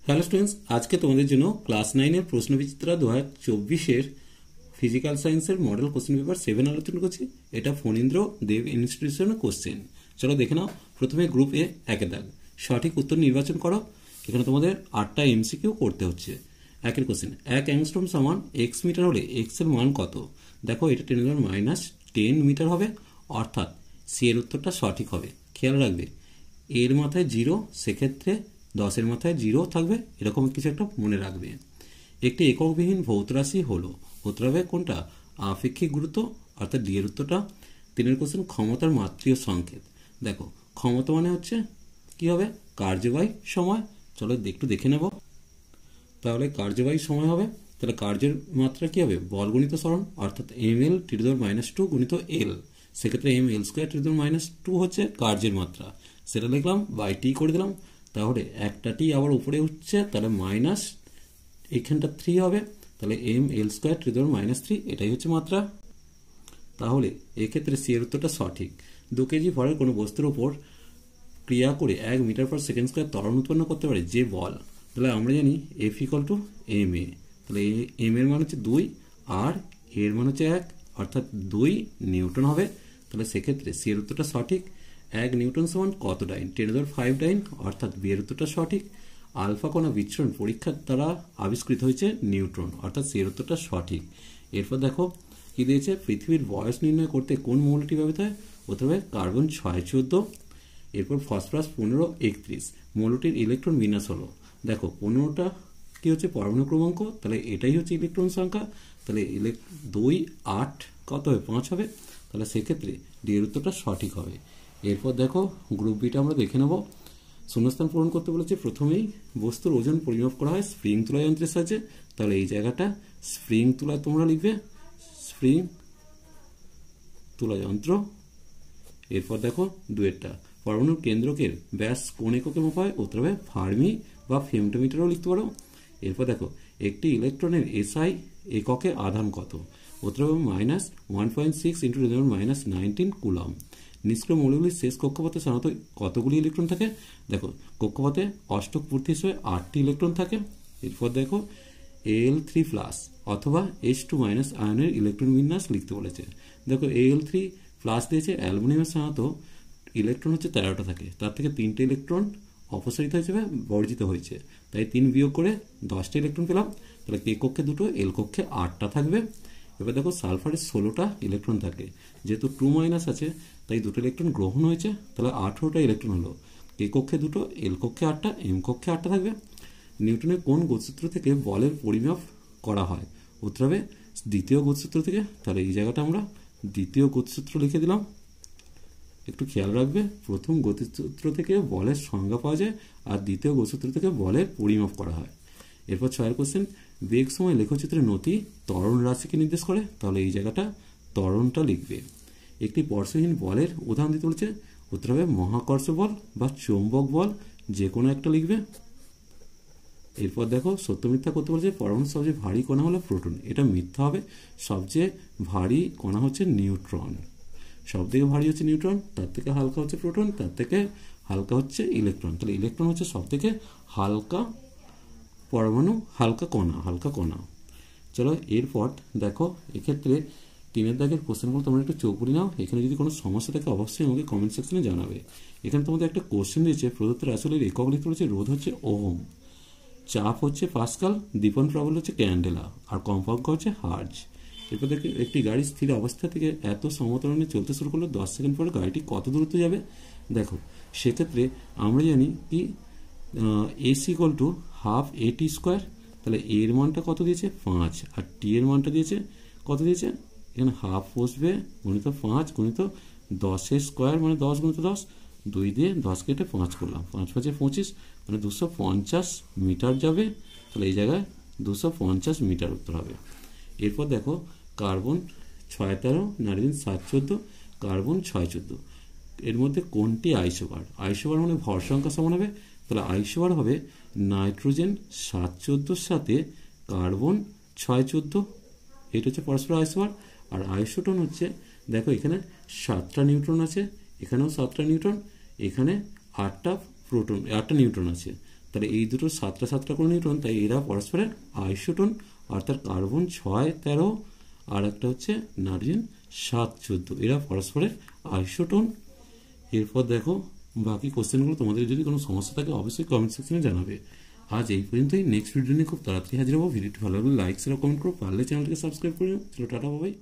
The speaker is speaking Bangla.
হ্যালো স্টুডেন্টস, আজকে তোমাদের জন্য ক্লাস 9-এর প্রশ্নবিচিত্রা 2024-এর ফিজিক্যাল সায়েন্সের মডেল কোশ্চেন পেপার 7 আলোচনা করছি। এটা ফণীন্দ্র দেব ইনস্টিটিউশনের কোশ্চেন। চলো দেখে নাও। প্রথমে গ্রুপ এ একের দাগ, সঠিক উত্তর নির্বাচন করো। এখানে তোমাদের 8টা এমসিকিউ করতে হচ্ছে। একের কোশ্চেন, 1 অ্যাংস্ট্রম সমান এক্স মিটার হলে এক্স এর মান কত? দেখো এটা 10⁻10 মিটার হবে, অর্থাৎ সি এর উত্তরটা সঠিক হবে। খেয়াল রাখবে এর মাথায় 0, সেক্ষেত্রে 10-এর মাথায় 0 থাকবে, এরকম কিছু একটা মনে রাখবে। একটি এককবিহীন ভৌত রাশি হলো, হতে হবে কোনটা? আপেক্ষিক গুরুত্ব, অর্থাৎ ডি এর উত্তরটা। 3-এর কোশ্চেন, ক্ষমতার মাত্রীয় সংকেত। দেখো ক্ষমতা মানে হচ্ছে কি হবে? কার্যবাহী সময়। চলো একটু দেখে নেব। তাহলে কার্যবাহী সময় হবে, তাহলে কার্যের মাত্রা কি হবে? বল গুণিত সরণ, অর্থাৎ ml⁻²⁻2 গুণিত এল। সেক্ষেত্রে ml²⁻2 হচ্ছে কার্যের মাত্রা, সেটা লিখলাম, বাই টি করে দিলাম। তাহলে একটা টি আবার উপরে উঠছে, তাহলে মাইনাস এখানটা 3 হবে, তাহলে ml²⁻3 এটাই হচ্ছে মাত্রা। তাহলে এক্ষেত্রে সি এর উত্তরটা সঠিক। 2 কেজি ভরের কোনো বস্তুর উপর ক্রিয়া করে 1 মিটার পার সেকেন্ড স্কোয়ার ত্বরণ উৎপন্ন করতে পারে যে বল, তাহলে আমরা জানি F = ma। তাহলে এম এর মান হচ্ছে 2 আর এর মান হচ্ছে 1, অর্থাৎ 2 নিউটন হবে। তাহলে সেক্ষেত্রে সি এর উত্তরটা সঠিক। 1 নিউটন সমান কত ডাইন? 10⁵ ডাইন, অর্থাৎ বি এর উত্তরটা সঠিক। আলফা কণা বিচ্ছুরণ পরীক্ষার দ্বারা আবিষ্কৃত হয়েছে নিউট্রন, অর্থাৎ সি এর উত্তরটা সঠিক। এরপর দেখো কি দিয়েছে, পৃথিবীর বয়স নির্ণয় করতে কোন মৌলটি ব্যবহৃত হয়? হতে হবে কার্বন 614। এরপর ফসফরাস 1531, মৌলটির ইলেকট্রন বিন্যাস হলো। দেখো 15টা কি হচ্ছে? পরমাণু ক্রমাঙ্ক, তাহলে এটাই হচ্ছে ইলেকট্রন সংখ্যা। তাহলে 2 8 কত হবে? 5 হবে। তাহলে সেক্ষেত্রে ডি এর উত্তরটা সঠিক হবে। এরপর দেখো গ্রুপ বিটা আমরা দেখে নেব। শূন্যস্থান পূরণ করতে বলেছে। প্রথমেই বস্তুর ওজন পরিমাপ করা হয় স্প্রিং তুলা যন্ত্রের সাহায্যে, তাহলে এই জায়গাটা স্প্রিং তুলা তোমরা লিখবে, স্প্রিং তুলা যন্ত্র। এরপর দেখো 2-এরটা, পরমাণুর কেন্দ্রকের ব্যাস কোন এককে মাপা হয়? উত্তর হবে ফার্মি বা ফেমটোমিটারও লিখতে পারো। এরপর দেখো একটি ইলেকট্রনের এসআই এককে আধান কত? উত্তর হবে -1.6 × 10⁻19 কুলম্ব। নিষ্ক্রিয় মৌলগুলির শেষ কক্ষপথে সাধারণত কতগুলি ইলেকট্রন থাকে? দেখো কক্ষপথে অষ্টক পূর্তি হিসেবে 8টি ইলেকট্রন থাকে। এরপর দেখো Al3+ অথবা H2- আয়নের ইলেকট্রন বিন্যাস লিখতে বলেছে। দেখো Al3+ দিয়েছে, অ্যালুমিনিয়ামের সাধারণত ইলেকট্রন হচ্ছে 13টা থাকে, তার থেকে 3টে ইলেকট্রন অপসারিত হিসেবে বর্জিত হয়েছে, তাই 3 বিয়োগ করে 10টা ইলেকট্রন পেলাম। তাহলে কে কক্ষে 2টো, এল কক্ষে 8টা থাকবে। এবার দেখো সালফারের 16টা ইলেকট্রন থাকে, যেহেতু 2- আছে তাই 2টো ইলেকট্রন গ্রহণ হয়েছে, তাহলে 18টা ইলেকট্রন হলো। কে কক্ষে 2টো, এল কক্ষে 8টা, এম কক্ষে 8টা থাকবে। নিউটনের কোন গতিসূত্র থেকে বলের পরিমাপ করা হয়? উত্তর হবে দ্বিতীয় গতিসূত্র থেকে। তাহলে এই জায়গাটা আমরা দ্বিতীয় গতিসূত্র লিখে দিলাম। একটু খেয়াল রাখবে, প্রথম গতিসূত্র থেকে বলের সংজ্ঞা পাওয়া যায়, আর দ্বিতীয় গতিসূত্র থেকে বলের পরিমাপ করা হয়। এরপর 6-এর কোশ্চেন, বেগ সময় লেখচিত্রের নতি ত্বরণ রাশিকে নির্দেশ করে, তাহলে এই জায়গাটা ত্বরণটা লিখবে। একটি স্পর্শহীন বলের উদাহরণ দিতে বলছে, উত্তর হবে মহাকর্ষ বল বা চৌম্বক বল, যে কোনো একটা লিখবে। এরপর দেখো সত্য মিথ্যা করতে বলছে, পরমাণুর সবচেয়ে ভারী কণা হলো প্রোটন, এটা মিথ্যা হবে। সবচেয়ে ভারী কণা হচ্ছে নিউট্রন। সব থেকে ভারী হচ্ছে নিউট্রন, তার থেকে হালকা হচ্ছে প্রোটন, তার থেকে হালকা হচ্ছে ইলেকট্রন। তাহলে ইলেকট্রন হচ্ছে সব থেকে হালকা পরমাণু, হালকা কণা। চলো এরপর দেখো এক্ষেত্রে 3-এর দাগের কোশ্চেনগুলো তোমরা একটু চোখ বুলিয়ে নাও। এখানে যদি কোনো সমস্যা থাকে অবশ্যই আমাকে কমেন্ট সেকশনে জানাবে। এখানে তোমাদের একটা কোশ্চেন দিয়েছে, প্রদত্ত রাশির একক লিখতে বলেছে, রোধ হচ্ছে ওহম, চাপ হচ্ছে পাস্কাল, দীপন প্রবল হচ্ছে ক্যান্ডেলা, আর কম্পাঙ্ক হচ্ছে হার্জ। এরপর দেখো একটি গাড়ি স্থির অবস্থা থেকে এত সমতরণে চলতে শুরু করলো, 10 সেকেন্ড পরে গাড়িটি কত দূরত্ব যাবে? দেখো সেক্ষেত্রে আমরা জানি কি AC = ½ AT²। তাহলে এর মানটা কত দিয়েছে? 5, আর টি এর মানটা দিয়েছে কত দিয়েছে? এখানে হাফ বসবে, গুণিত 5 গুণিত 10-এর স্কোয়ার, মানে 10 গুণিত 10, 2 দিয়ে 10 কেটে 5 করলাম, 5 × 5 = 25, মানে 250 মিটার যাবে। তাহলে এই জায়গায় 250 মিটার উত্তর হবে। এরপর দেখো কার্বন 613, নাইট্রোজেন 714, কার্বন 614, এর মধ্যে কোনটি আইসোবার? আইসোবার মানে ভর সংখ্যা সমান হবে, তাহলে আইসোবার হবে নাইট্রোজেন 714-র সাথে কার্বন 614, এটা হচ্ছে পরস্পর আইসোবার। আর আইসোটোন হচ্ছে, দেখো এখানে 7টা নিউট্রন আছে, এখানেও 7টা নিউট্রন, এখানে 8টা নিউট্রন আছে, তাহলে এই দুটো 7টা করে নিউট্রন, তাই এরা পরস্পরের আইসোটোন, অর্থাৎ কার্বন 6-13 আর একটা হচ্ছে নাইট্রোজেন 7-14, এরা পরস্পরের আইসোটোন। এরপর দেখো বাকি কোশ্চেনগুলো, তোমাদের যদি কোনো সমস্যা থাকে অবশ্যই কমেন্ট সেকশনে জানাবে। আজ এই পর্যন্তই, নেক্সট ভিডিও নিয়ে খুব তাড়াতাড়ি হাজির হবো। ভিডিওটি ভালো লাগলে লাইক শেয়ার কমেন্ট করো, পারলে চ্যানেলটিকে সাবস্ক্রাইব করে নিও। চলো টাটা, বাই।